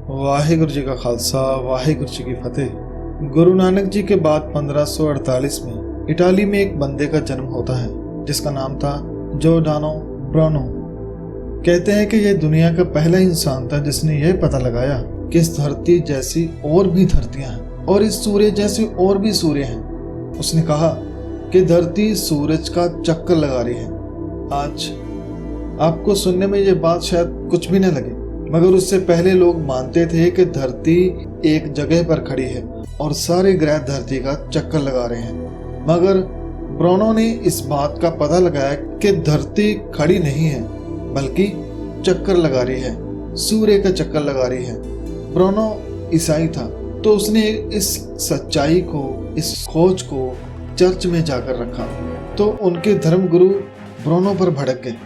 वाहिगुरु जी का खालसा, वाहिगुरु जी की फतेह। गुरु नानक जी के बाद 1548 में इटाली में एक बंदे का जन्म होता है जिसका नाम था जोर्डानो ब्रूनो। कहते हैं कि यह दुनिया का पहला इंसान था जिसने यह पता लगाया कि इस धरती जैसी और भी धरतियां हैं और इस सूर्य जैसे और भी सूर्य हैं। उसने कहा कि धरती सूरज का चक्कर लगा रही है। आज आपको सुनने में यह बात शायद कुछ भी न लगे, मगर उससे पहले लोग मानते थे कि धरती एक जगह पर खड़ी है और सारे ग्रह धरती का चक्कर लगा रहे हैं। मगर ब्रूनो ने इस बात का पता लगाया कि धरती खड़ी नहीं है बल्कि चक्कर लगा रही है, सूर्य का चक्कर लगा रही है। ब्रूनो ईसाई था तो उसने इस सच्चाई को, इस खोज को चर्च में जाकर रखा तो उनके धर्मगुरु ब्रूनो पर भड़क गए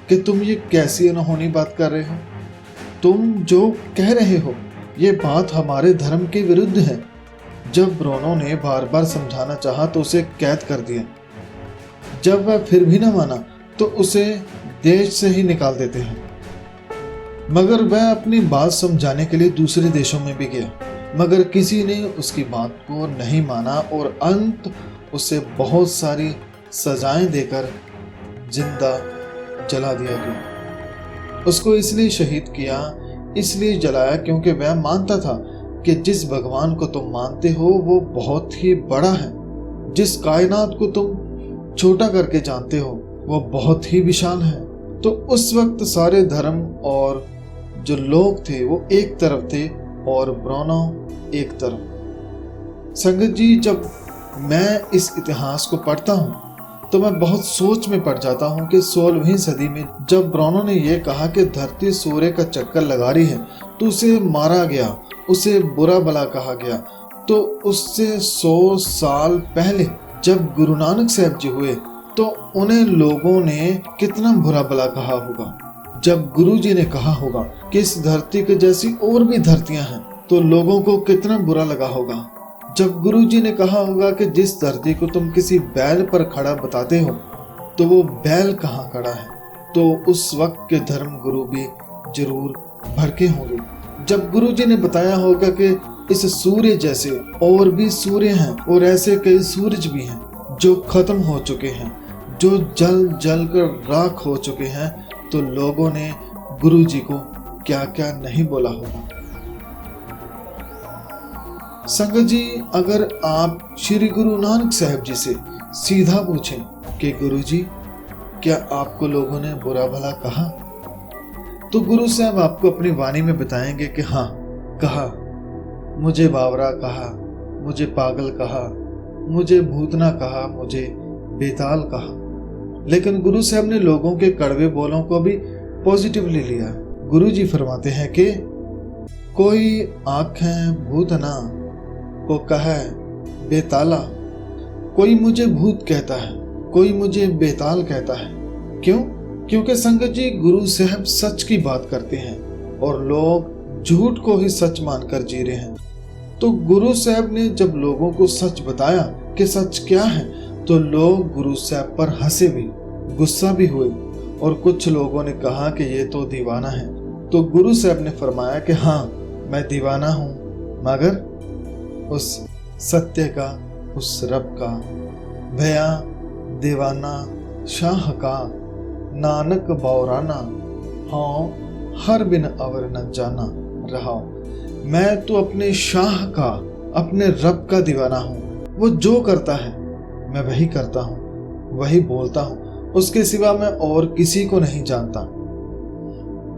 कि तुम ये कैसी अनहोनी बात कर रहे हो, तुम जो कह रहे हो ये बात हमारे धर्म के विरुद्ध है। जब ब्रूनो ने बार बार समझाना चाहा तो उसे कैद कर दिया। जब वह फिर भी न माना तो उसे देश से ही निकाल देते हैं। मगर वह अपनी बात समझाने के लिए दूसरे देशों में भी गया, मगर किसी ने उसकी बात को नहीं माना और अंत उसे बहुत सारी सजाएं देकर जिंदा जला दिया गया। उसको इसलिए शहीद किया, इसलिए जलाया क्योंकि वह मानता था कि जिस भगवान को तुम मानते हो वो बहुत ही बड़ा है, जिस कायनात को तुम छोटा करके जानते हो वो बहुत ही विशाल है। तो उस वक्त सारे धर्म और जो लोग थे वो एक तरफ थे और ब्रूनो एक तरफ। संगत जी, जब मैं इस इतिहास को पढ़ता हूँ तो मैं बहुत सोच में पड़ जाता हूँ कि 16वीं सदी में जब ब्रूनो ने यह कहा कि धरती सूर्य का चक्कर लगा रही है तो उसे मारा गया, उसे बुरा भला कहा गया। तो उससे 100 साल पहले जब गुरु नानक साहब जी हुए तो उन्हें लोगों ने कितना बुरा भला कहा होगा। जब गुरु जी ने कहा होगा कि इस धरती के जैसी और भी धरतियां हैं तो लोगों को कितना बुरा लगा होगा। जब गुरु जी ने कहा होगा कि जिस धरती को तुम किसी बैल पर खड़ा बताते हो तो वो बैल कहाँ खड़ा है, तो उस वक्त के धर्म गुरु भी जरूर भड़के होंगे। जब गुरु जी ने बताया होगा कि इस सूर्य जैसे और भी सूर्य हैं और ऐसे कई सूरज भी हैं जो खत्म हो चुके हैं, जो जल जल कर राख हो चुके हैं, तो लोगों ने गुरु जी को क्या क्या नहीं बोला होगा। संगत जी, अगर आप श्री गुरु नानक साहब जी से सीधा पूछें कि गुरु जी क्या आपको लोगों ने बुरा भला कहा, तो गुरु साहब आपको अपनी वाणी में बताएंगे कि हाँ कहा, मुझे बावरा कहा, मुझे पागल कहा, मुझे भूतना कहा, मुझे बेताल कहा। लेकिन गुरु साहब ने लोगों के कड़वे बोलों को भी पॉजिटिवली लिया। गुरु जी फरमाते हैं कि कोई आंखें भूतना को कहे बेताला, कोई मुझे भूत कहता है, कोई मुझे बेताल कहता है। क्यों? क्योंकि संगत जी, गुरु साहब सच की बात करते हैं और लोग झूठ को ही सच मानकर जी रहे हैं। तो गुरु साहब ने जब लोगों को सच बताया कि सच क्या है तो लोग गुरु साहब पर हंसे भी, गुस्सा भी हुए और कुछ लोगों ने कहा कि ये तो दीवाना है। तो गुरु साहब ने फरमाया कि हाँ मैं दीवाना हूँ, मगर उस सत्य का, उस रब का, भया दीवाना शाह का, नानक बौराना हाँ हर बिन अवर न जाना रहा। मैं तो अपने शाह का, अपने रब का दीवाना हूँ। वो जो करता है मैं वही करता हूँ, वही बोलता हूँ, उसके सिवा मैं और किसी को नहीं जानता।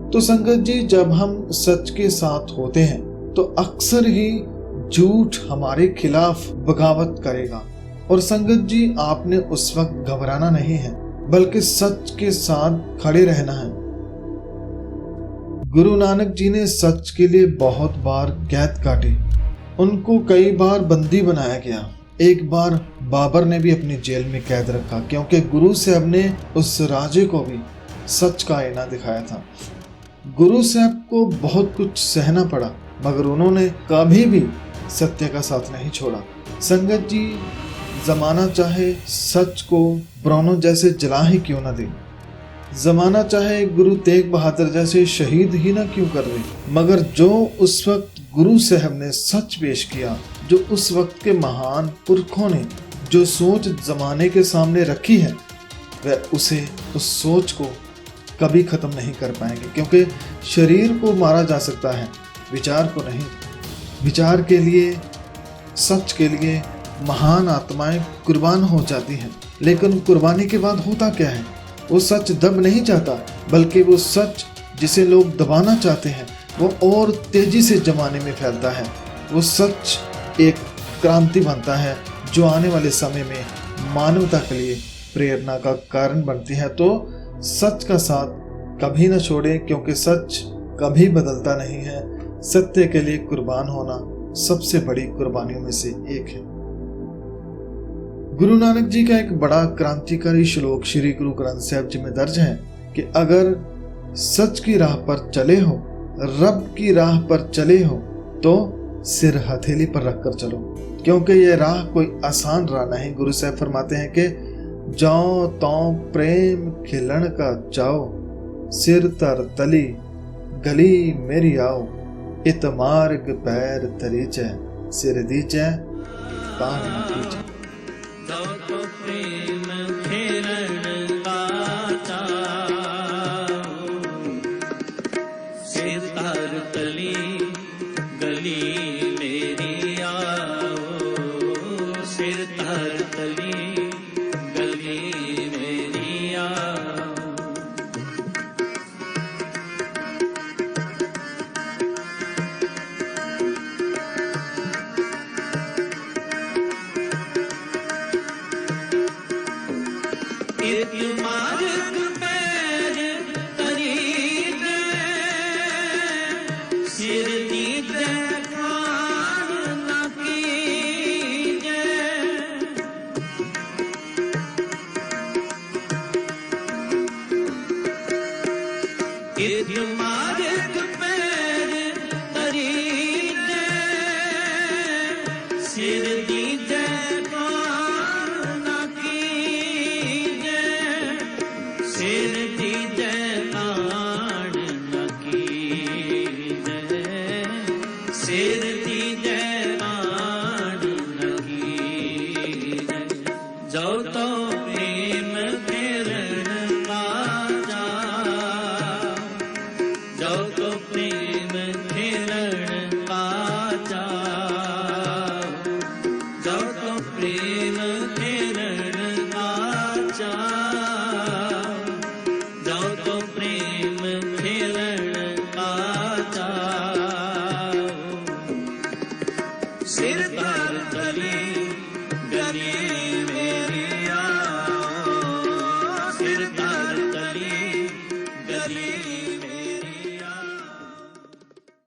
तो संगत जी, जब हम सच के साथ होते हैं तो अक्सर ही झूठ हमारे खिलाफ बगावत करेगा। और संगत जी, आपने उस वक्त घबराना नहीं है बल्कि सच के साथ खड़े रहना है। गुरु नानक जी ने सच के लिए बहुत बार कैद काटी, उनको कई बार बंदी बनाया गया। एक बार बाबर ने भी अपनी जेल में कैद रखा क्योंकि गुरु साहब ने उस राजे को भी सच का आईना दिखाया था। गुरु साहब को बहुत कुछ सहना पड़ा मगर उन्होंने कभी भी सत्य का साथ नहीं छोड़ा। संगत जी, जमाना चाहे सच को ब्रूनो जैसे जला ही क्यों न दे, जमाना चाहे गुरु तेग बहादुर जैसे शहीद ही ना क्यों कर दे, मगर जो उस वक्त गुरु साहब ने सच पेश किया, जो उस वक्त के महान पुरखों ने जो सोच जमाने के सामने रखी है, वह उस सोच को कभी खत्म नहीं कर पाएंगे। क्योंकि शरीर को मारा जा सकता है, विचार को नहीं। विचार के लिए, सच के लिए महान आत्माएं कुर्बान हो जाती हैं, लेकिन कुर्बानी के बाद होता क्या है? वो सच दब नहीं जाता, बल्कि वो सच जिसे लोग दबाना चाहते हैं वो और तेजी से जमाने में फैलता है। वो सच एक क्रांति बनता है जो आने वाले समय में मानवता के लिए प्रेरणा का कारण बनती है। तो सच का साथ कभी न छोड़ें, क्योंकि सच कभी बदलता नहीं है। सत्य के लिए कुर्बान होना सबसे बड़ी कुर्बानियों में से एक है। गुरु नानक जी का एक बड़ा क्रांतिकारी श्लोक श्री गुरु ग्रंथ साहिब जी में दर्ज है कि अगर सच की राह पर चले हो, रब की राह पर चले हो, तो सिर हथेली पर रखकर चलो, क्योंकि यह राह कोई आसान राह नहीं। गुरु साहब फरमाते हैं कि जाओ तो प्रेम खिलन का जाओ, सिर तर तली गली मेरी आओ, इत मार्ग पैर तरीचे, सिर दीचे तान न खींचे। गली